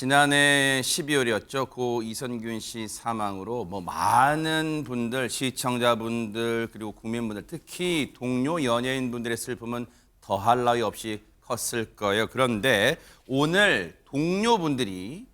지난해 12월이었죠. 고 이선균 씨 사망으로 많은 분들, 시청자분들 그리고 국민분들, 특히 동료 연예인분들의 슬픔은 더할 나위 없이 컸을 거예요. 그런데 오늘 동료분들이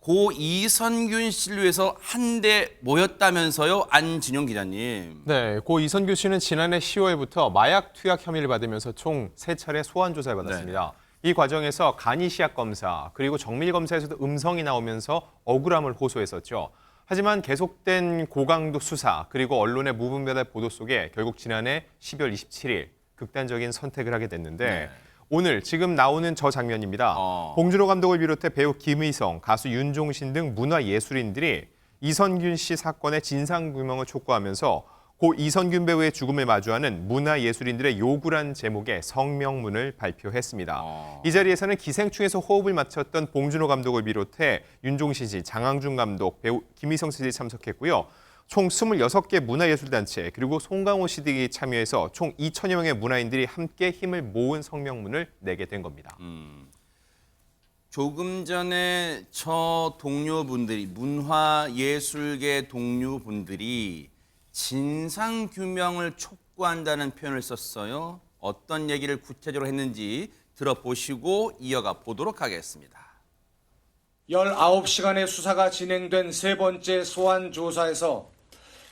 고 이선균 씨를 위해서 한데 모였다면서요, 안진용 기자님. 네, 고 이선균 씨는 지난해 10월부터 마약 투약 혐의를 받으면서 총 3차례 소환 조사를 받았습니다. 이 과정에서 간이 시약 검사 그리고 정밀 검사에서도 음성이 나오면서 억울함을 호소했었죠. 하지만 계속된 고강도 수사 그리고 언론의 무분별한 보도 속에 결국 지난해 12월 27일 극단적인 선택을 하게 됐는데 오늘 지금 나오는 저 장면입니다. 봉준호 감독을 비롯해 배우 김의성, 가수 윤종신 등 문화예술인들이 이선균 씨 사건의 진상규명을 촉구하면서 고 이선균 배우의 죽음을 마주하는 문화예술인들의 요구란 제목의 성명문을 발표했습니다. 이 자리에서는 기생충에서 호흡을 맞췄던 봉준호 감독을 비롯해 윤종신 씨, 장항준 감독, 배우 김희성 씨들이 참석했고요. 총 26개 문화예술단체 그리고 송강호 씨 등이 참여해서 총 2천여 명의 문화인들이 함께 힘을 모은 성명문을 내게 된 겁니다. 조금 전에 저 동료분들이, 문화예술계 동료분들이 진상규명을 촉구한다는 표현을 썼어요. 어떤 얘기를 구체적으로 했는지 들어보시고 이어가 보도록 하겠습니다. 19시간의 수사가 진행된 세 번째 소환 조사에서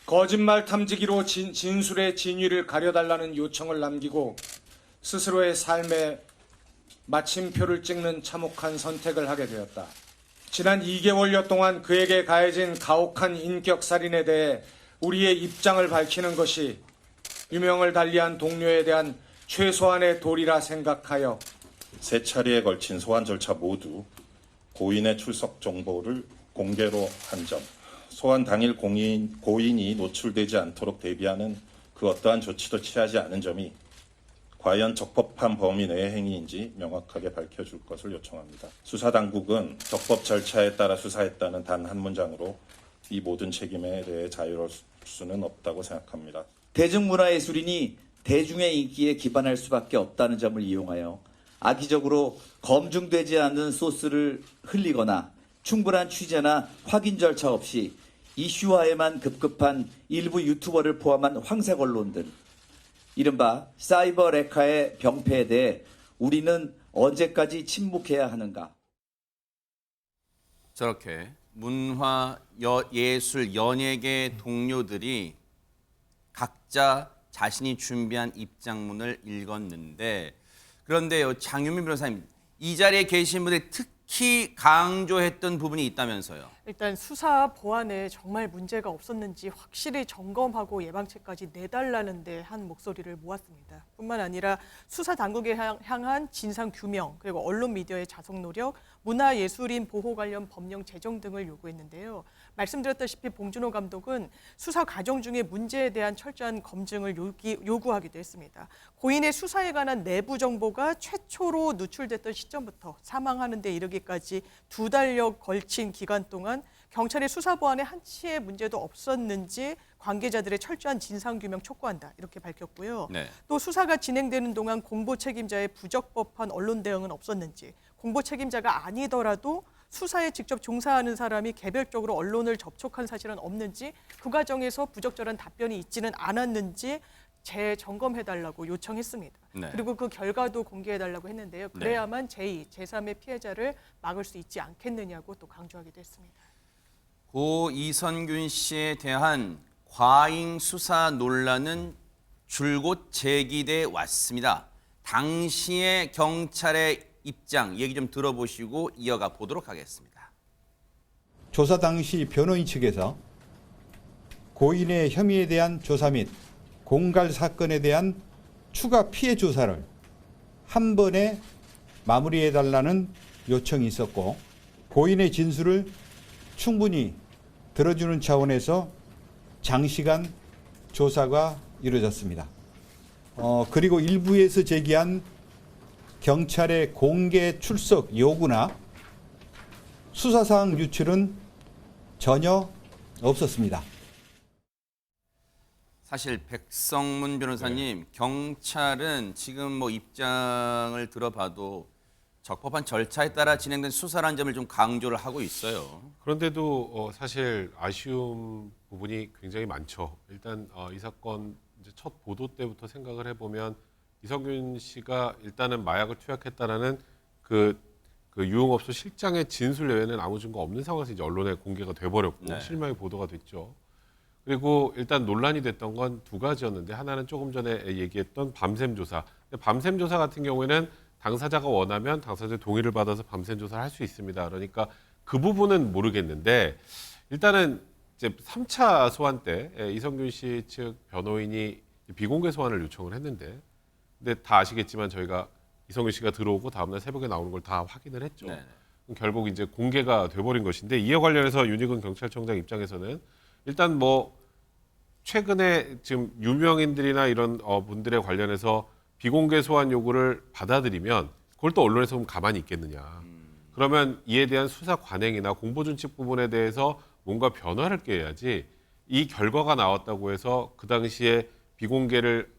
거짓말 탐지기로 진술의 진위를 가려달라는 요청을 남기고 스스로의 삶에 마침표를 찍는 참혹한 선택을 하게 되었다. 지난 2개월여 동안 그에게 가해진 가혹한 인격살인에 대해 우리의 입장을 밝히는 것이 유명을 달리한 동료에 대한 최소한의 도리라 생각하여 세 차례에 걸친 소환 절차 모두 고인의 출석 정보를 공개로 한 점, 소환 당일 고인이 노출되지 않도록 대비하는 그 어떠한 조치도 취하지 않은 점이 과연 적법한 범위 내의 행위인지 명확하게 밝혀줄 것을 요청합니다. 수사당국은 적법 절차에 따라 수사했다는 단 한 문장으로 이 모든 책임에 대해 자유로울 수는 없다고 생각합니다. 대중문화예술인이 대중의 인기에 기반할 수밖에 없다는 점을 이용하여 악의적으로 검증되지 않는 소스를 흘리거나 충분한 취재나 확인 절차 없이 이슈화에만 급급한 일부 유튜버를 포함한 황색 언론들, 이른바 사이버 레카의 병폐에 대해 우리는 언제까지 침묵해야 하는가? 저렇게 문화, 예술, 연예계 동료들이 각자 자신이 준비한 입장문을 읽었는데, 그런데요, 장윤민 변호사님, 이 자리에 계신 분들이 특히 강조했던 부분이 있다면서요. 일단 수사 보안에 정말 문제가 없었는지 확실히 점검하고 예방책까지 내달라는 데 한 목소리를 모았습니다. 뿐만 아니라 수사 당국에 향한 진상 규명, 그리고 언론 미디어의 자석 노력, 문화예술인 보호 관련 법령 제정 등을 요구했는데요. 말씀드렸다시피 봉준호 감독은 수사 과정 중에 문제에 대한 철저한 검증을 요구하기도 했습니다. 고인의 수사에 관한 내부 정보가 최초로 누출됐던 시점부터 사망하는 데 이르기까지 2달여 걸친 기간 동안 경찰의 수사 보안에 한치의 문제도 없었는지 관계자들의 철저한 진상규명 촉구한다, 이렇게 밝혔고요. 또 수사가 진행되는 동안 공보 책임자의 부적법한 언론 대응은 없었는지, 공보 책임자가 아니더라도 수사에 직접 종사하는 사람이 개별적으로 언론을 접촉한 사실은 없는지, 그 과정에서 부적절한 답변이 있지는 않았는지 재점검해달라고 요청했습니다. 그리고 그 결과도 공개해달라고 했는데요. 그래야만 제2, 제3의 피해자를 막을 수 있지 않겠느냐고 또 강조하기도 했습니다. 고 이선균 씨에 대한 과잉 수사 논란은 줄곧 제기돼 왔습니다. 당시의 경찰의 입장, 얘기 좀 들어보시고 이어가 보도록 하겠습니다. 조사 당시 변호인 측에서 고인의 혐의에 대한 조사 및 공갈 사건에 대한 추가 피해 조사를 한 번에 마무리해달라는 요청이 있었고, 고인의 진술을 충분히 들어주는 차원에서 장시간 조사가 이루어졌습니다. 그리고 일부에서 제기한 경찰의 공개 출석 요구나 수사사항 유출은 전혀 없었습니다. 사실 백성문 변호사님, 경찰은 지금 입장을 들어봐도 적법한 절차에 따라 진행된 수사라는 점을 좀 강조를 하고 있어요. 그런데도 사실 아쉬운 부분이 굉장히 많죠. 일단 이 사건 이제 첫 보도 때부터 생각을 해보면 이성균 씨가 일단은 마약을 투약했다라는 그 유흥업소 실장의 진술 외에는 아무 증거 없는 상황에서 이제 언론에 공개가 돼버렸고 네. 실명이 보도가 됐죠. 그리고 일단 논란이 됐던 건 두 가지였는데 하나는 조금 전에 얘기했던 밤샘 조사. 근데 밤샘 조사 같은 경우에는 당사자가 원하면 당사자의 동의를 받아서 밤샘 조사를 할 수 있습니다. 그러니까 그 부분은 모르겠는데 일단은 이제 3차 소환 때 이성균 씨 측 변호인이 비공개 소환을 요청을 했는데 근데 다 아시겠지만 저희가 이성균 씨가 들어오고 다음날 새벽에 나오는 걸 다 확인을 했죠. 네네. 그럼 결국 이제 공개가 돼버린 것인데 이에 관련해서 윤희근 경찰청장 입장에서는 일단 뭐 최근에 지금 유명인들이나 이런 분들에 관련해서 비공개 소환 요구를 받아들이면 그걸 또 언론에서 그럼 가만히 있겠느냐. 그러면 이에 대한 수사 관행이나 공보준칙 부분에 대해서 뭔가 변화를 꾀해야지 이 결과가 나왔다고 해서 그 당시에 비공개를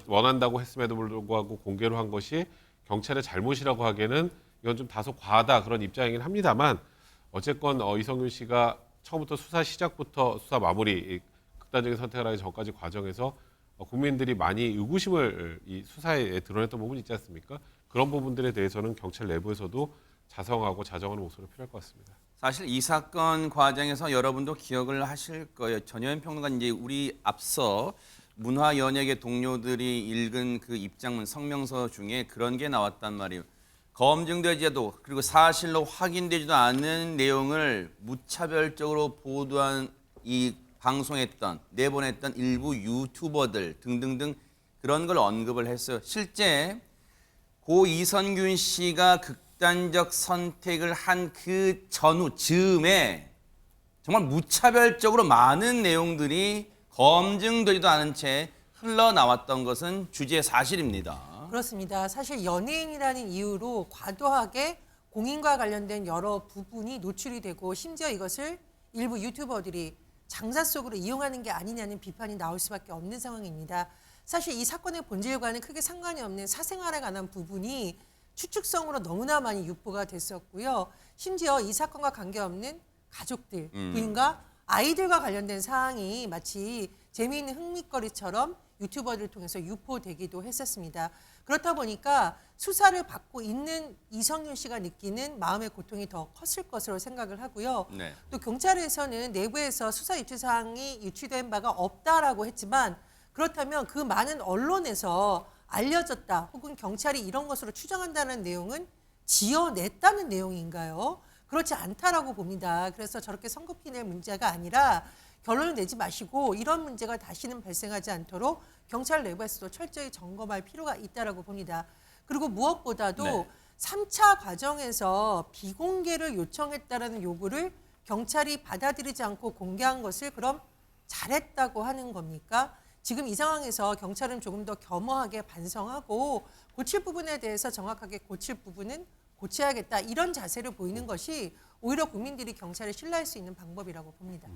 원한다고 했음에도 불구하고 공개로 한 것이 경찰의 잘못이라고 하기에는 이건 좀 다소 과하다 그런 입장이긴 합니다만 어쨌건 이성균 씨가 처음부터 수사 시작부터 수사 마무리 극단적인 선택을 하기 전까지 과정에서 국민들이 많이 의구심을 이 수사에 드러냈던 부분이 있지 않습니까? 그런 부분들에 대해서는 경찰 내부에서도 자성하고 자정하는 목소리가 필요할 것 같습니다. 사실 이 사건 과정에서 여러분도 기억을 하실 거예요. 전효연 평론가 이제 우리 앞서 문화연예계 동료들이 읽은 그 입장문 성명서 중에 그런 게 나왔단 말이에요. 검증되지도 그리고 사실로 확인되지도 않은 내용을 무차별적으로 보도한 이 방송했던 내보냈던 일부 유튜버들 등등등 그런 걸 언급을 했어요. 실제 고 이선균 씨가 극단적 선택을 한 그 전후 즈음에 정말 무차별적으로 많은 내용들이 검증되지도 않은 채 흘러나왔던 것은 주지의 사실입니다. 그렇습니다. 사실 연예인이라는 이유로 과도하게 공인과 관련된 여러 부분이 노출이 되고 심지어 이것을 일부 유튜버들이 장사 속으로 이용하는 게 아니냐는 비판이 나올 수밖에 없는 상황입니다. 사실 이 사건의 본질과는 크게 상관이 없는 사생활에 관한 부분이 추측성으로 너무나 많이 유포가 됐었고요. 심지어 이 사건과 관계없는 가족들, 부인과 아이들과 관련된 사항이 마치 재미있는 흥미거리처럼 유튜버들을 통해서 유포되기도 했었습니다. 그렇다 보니까 수사를 받고 있는 이성균 씨가 느끼는 마음의 고통이 더 컸을 것으로 생각을 하고요. 네. 또 경찰에서는 내부에서 수사 유출 사항이 유출된 바가 없다라고 했지만 그렇다면 그 많은 언론에서 알려졌다 혹은 경찰이 이런 것으로 추정한다는 내용은 지어냈다는 내용인가요? 그렇지 않다라고 봅니다. 그래서 저렇게 손꼽히 낼 문제가 아니라 결론을 내지 마시고 이런 문제가 다시는 발생하지 않도록 경찰 내부에서도 철저히 점검할 필요가 있다라고 봅니다. 그리고 무엇보다도 네. 3차 과정에서 비공개를 요청했다라는 요구를 경찰이 받아들이지 않고 공개한 것을 그럼 잘했다고 하는 겁니까? 지금 이 상황에서 경찰은 조금 더 겸허하게 반성하고 고칠 부분에 대해서 정확하게 고칠 부분은 고쳐야겠다 이런 자세를 보이는 것이 오히려 국민들이 경찰을 신뢰할 수 있는 방법이라고 봅니다.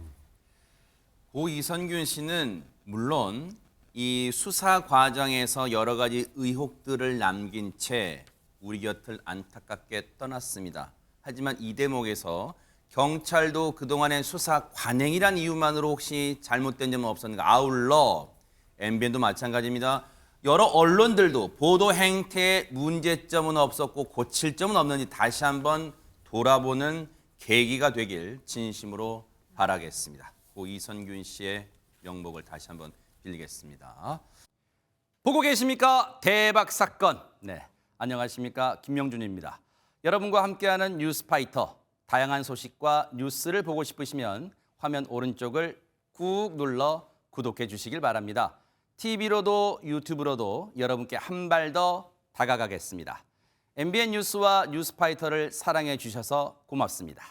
고 이선균 씨는 물론 이 수사 과정에서 여러 가지 의혹들을 남긴 채 우리 곁을 안타깝게 떠났습니다. 하지만 이 대목에서 경찰도 그동안의 수사 관행이란 이유만으로 혹시 잘못된 점은 없었는가? 아울러 MBN도 마찬가지입니다. 여러 언론들도 보도 행태에 문제점은 없었고 고칠 점은 없는지 다시 한번 돌아보는 계기가 되길 진심으로 바라겠습니다. 고 이선균 씨의 명복을 다시 한번 빌리겠습니다. 보고 계십니까? 대박 사건. 네, 안녕하십니까? 김명준입니다. 여러분과 함께하는 뉴스파이터. 다양한 소식과 뉴스를 보고 싶으시면 화면 오른쪽을 꾹 눌러 구독해 주시길 바랍니다. TV로도 유튜브로도 여러분께 한 발 더 다가가겠습니다. MBN 뉴스와 뉴스파이터를 사랑해 주셔서 고맙습니다.